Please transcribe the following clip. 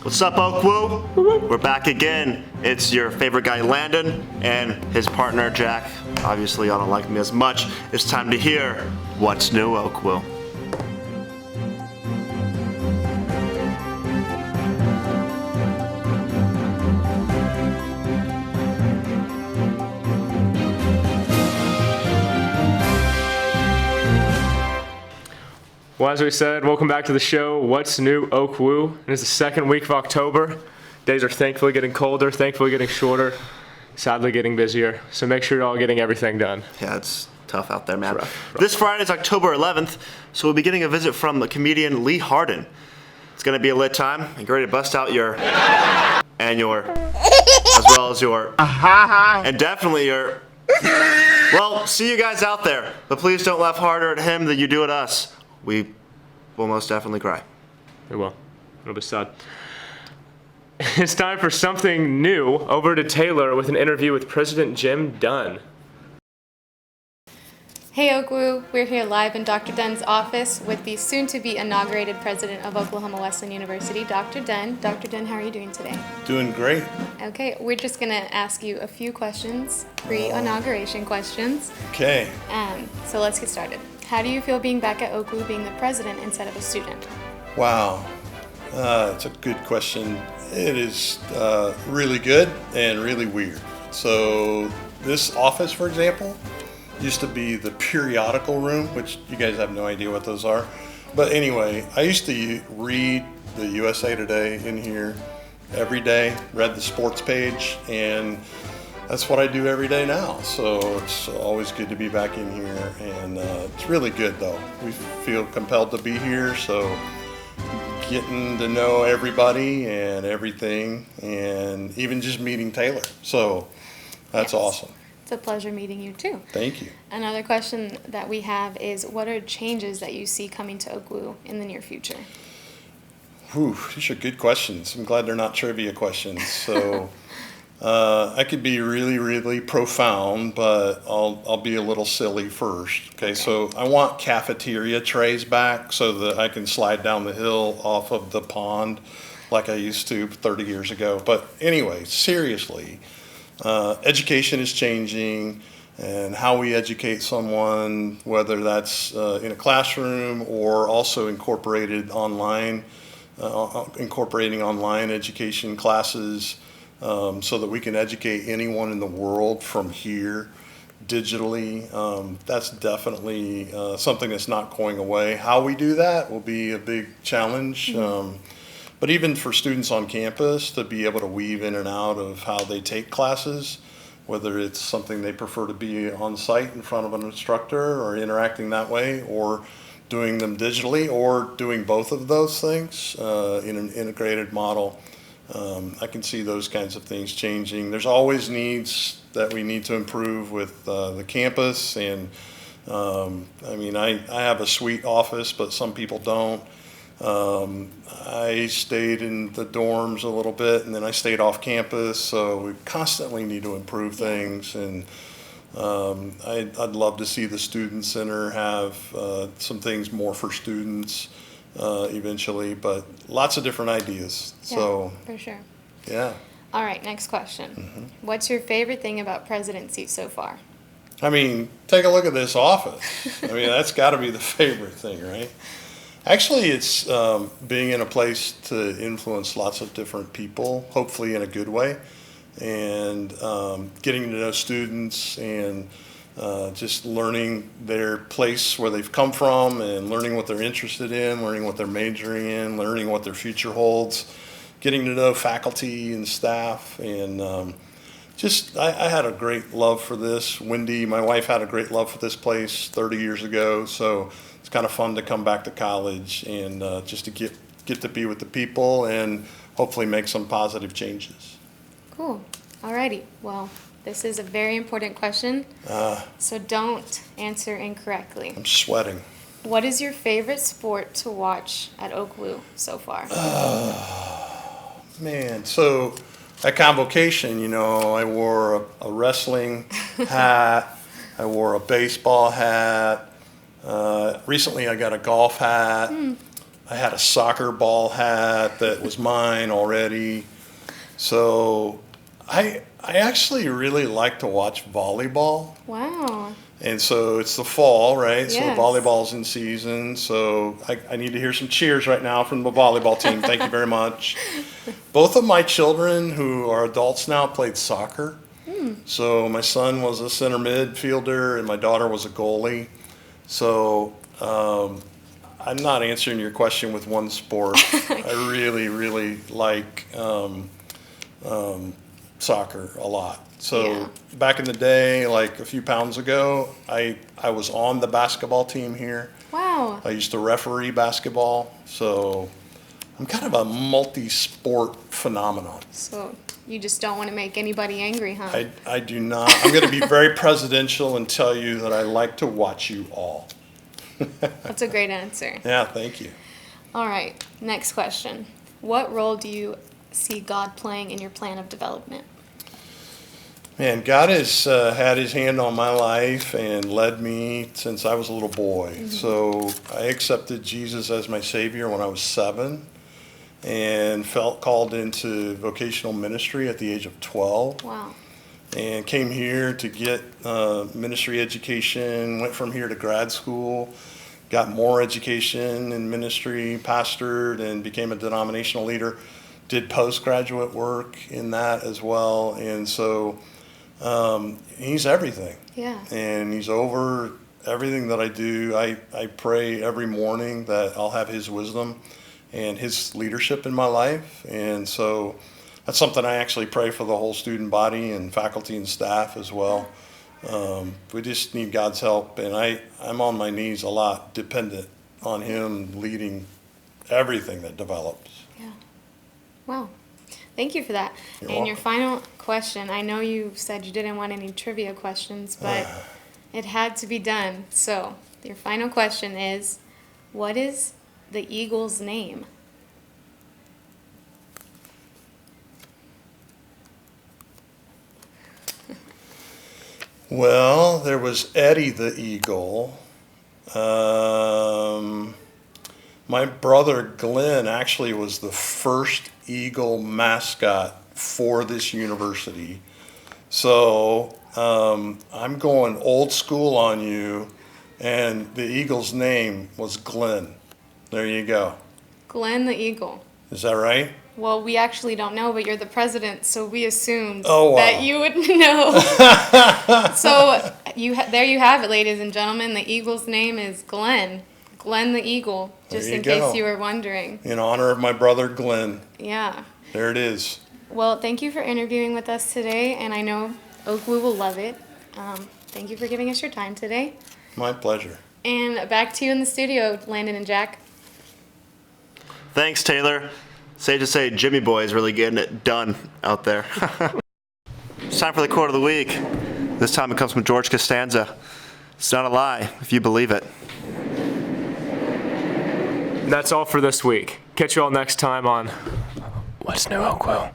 What's up, OKWU? We're back again. It's your favorite guy, Landon, and his partner, Jack. Obviously, y'all don't like me as much. It's time to hear what's new, OKWU. Well, as we said, welcome back to the show, What's New, OKWU. It is the second week of October. Days are thankfully getting colder, thankfully getting shorter, sadly getting busier. So make sure you're all getting everything done. Yeah, it's tough out there, man. Rough. This Friday is October 11th, so we'll be getting a visit from the comedian Lee Harden. It's going to be a lit time. And get ready to bust out your and your, as well as your, and definitely your. Well, see you guys out there, but please don't laugh harder at him than you do at us. We will most definitely cry. It will. It'll be sad. It's time for something new. Over to Taylor with an interview with President Jim Dunn. Hey OKWU, we're here live in Dr. Dunn's office with the soon-to-be inaugurated president of Oklahoma Wesleyan University, Dr. Dunn. Dr. Dunn, how are you doing today? Doing great. Okay, we're just going to ask you a few questions, pre-inauguration questions. Okay. So let's get started. How do you feel being back at OKWU being the president instead of a student? Wow. It's a good question. It is really good and really weird. So this office, for example, used to be the periodical room, which you guys have no idea what those are. But anyway, I used to read the USA Today in here every day, read the sports page, and that's what I do every day now. So it's always good to be back in here, and it's really good though. We feel compelled to be here, so getting to know everybody and everything, and even just meeting Taylor. So that's awesome. It's a pleasure meeting you too. Thank you. Another question that we have is, what are changes that you see coming to OKWU in the near future? Whew, these are good questions. I'm glad they're not trivia questions. So I could be really, really profound, but I'll be a little silly first. Okay, so I want cafeteria trays back so that I can slide down the hill off of the pond like I used to 30 years ago. But anyway, seriously, education is changing, and how we educate someone, whether that's in a classroom or also incorporating online education classes, so that we can educate anyone in the world from here digitally. That's definitely something that's not going away. How we do that will be a big challenge. Mm-hmm. But even for students on campus to be able to weave in and out of how they take classes, whether it's something they prefer to be on site in front of an instructor or interacting that way, or doing them digitally, or doing both of those things in an integrated model. I can see those kinds of things changing. There's always needs that we need to improve with the campus, and I have a sweet office, but some people don't. I stayed in the dorms a little bit, and then I stayed off campus, so we constantly need to improve things. And I'd love to see the Student Center have some things more for students eventually, but lots of different ideas. Yeah, so for sure. Yeah. All right, next question. Mm-hmm. What's your favorite thing about presidency so far? I mean, take a look at this office. I mean, that's got to be the favorite thing, right? Actually, it's being in a place to influence lots of different people, hopefully in a good way, and getting to know students, and just learning their place where they've come from, and learning what they're interested in, learning what they're majoring in, learning what their future holds, getting to know faculty and staff, and I had a great love for this. Wendy, my wife, had a great love for this place 30 years ago, so it's kind of fun to come back to college and just to get to be with the people and hopefully make some positive changes. Cool. Alrighty. Well, this is a very important question, so don't answer incorrectly. I'm sweating. What is your favorite sport to watch at OKWU so far? Man, so at convocation, I wore a wrestling hat, I wore a baseball hat. Recently I got a golf hat. I had a soccer ball hat that was mine already. So I actually really like to watch volleyball. Wow. And so it's the fall, right? Yes. So volleyball's in season. So I need to hear some cheers right now from the volleyball team. Thank you very much. Both of my children, who are adults now, played soccer. So my son was a center midfielder and my daughter was a goalie. So I'm not answering your question with one sport. I really, really like soccer a lot. So Yeah. back in the day, like a few pounds ago, I was on the basketball team here. Wow. I used to referee basketball. So I'm kind of a multi-sport phenomenon. So you just don't want to make anybody angry, huh? I do not. I'm going to be very presidential and tell you that I like to watch you all. That's a great answer. Yeah, thank you. All right, next question. What role do you see God playing in your plan of development? Man, God has had his hand on my life and led me since I was a little boy. So I accepted Jesus as my Savior when I was 7 and felt called into vocational ministry at the age of 12. Wow. And came here to get ministry education, went from here to grad school, got more education in ministry, pastored, and became a denominational leader. Did postgraduate work in that as well. And so he's everything. Yeah. And he's over everything that I do. I pray every morning that I'll have his wisdom and his leadership in my life. And so that's something I actually pray for the whole student body and faculty and staff as well. We just need God's help, and I'm on my knees a lot, dependent on him leading everything that develops. Yeah. Wow. Thank you for that. You're And your welcome. final question, I know you said you didn't want any trivia questions, but it had to be done. So your final question is, what is the eagle's name? Well, there was Eddie the Eagle. My brother Glenn actually was the first Eagle mascot for this university. So I'm going old school on you, and the Eagle's name was Glenn. There you go. Glenn the Eagle. Is that right? Well, we actually don't know, but you're the president, so we assumed Oh, wow. that you would know. So there you have it, ladies and gentlemen. The Eagle's name is Glenn. Glenn the Eagle, just There you in go. case you were wondering. In honor of my brother Glenn. Yeah. There it is. Well, thank you for interviewing with us today, and I know OKWU will love it. Thank you for giving us your time today. My pleasure. And back to you in the studio, Landon and Jack. Thanks, Taylor. Safe to say Jimmy Boy is really getting it done out there. It's time for the quote of the week. This time it comes from George Costanza. It's not a lie if you believe it. And that's all for this week. Catch you all next time on What's New, OKWU.